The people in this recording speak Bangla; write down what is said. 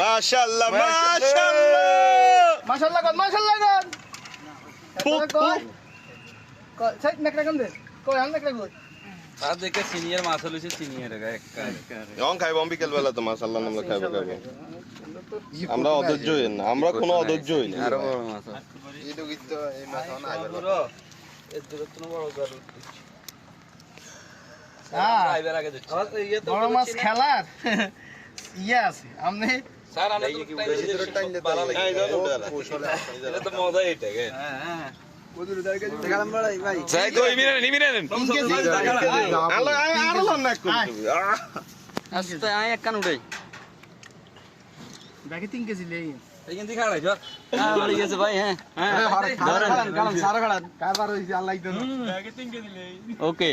মাশাআল্লাহ দেখে সিনিয়র মাছ হইছে সিনিয়র এখন খাইব বিকেল বেলা তো মাশাআল্লাহ আমরা খাইব আমরা অধৈর্য হই না, আমরা কোনো অধৈর্য হই না। আরো বড় মাছ এই মাছ না আইবার এর দূরত্ব বড় গরু বড় মাছ খেলার ইয়ে আছে আপনি স্যার আমরা তো বেশি দূর টাইমলে ভালো লাগে এটা তো মজা এটা হ্যাঁ ওদের দাঁড়িয়ে দেখালাম ভাই ভাই যাই তো নিমিনেন আলো আরো লন্না করি আস্তে আয় এক কান উঠাই দেখি 3 কেজি লেই এইখান থেকে খাড়াই যা হ্যাঁ বাড়ি গেছে ভাই হ্যাঁ হ্যাঁ ধরেন কারণ সারা খাড়ান কারবার হইছে আল্লাহ তো ওকে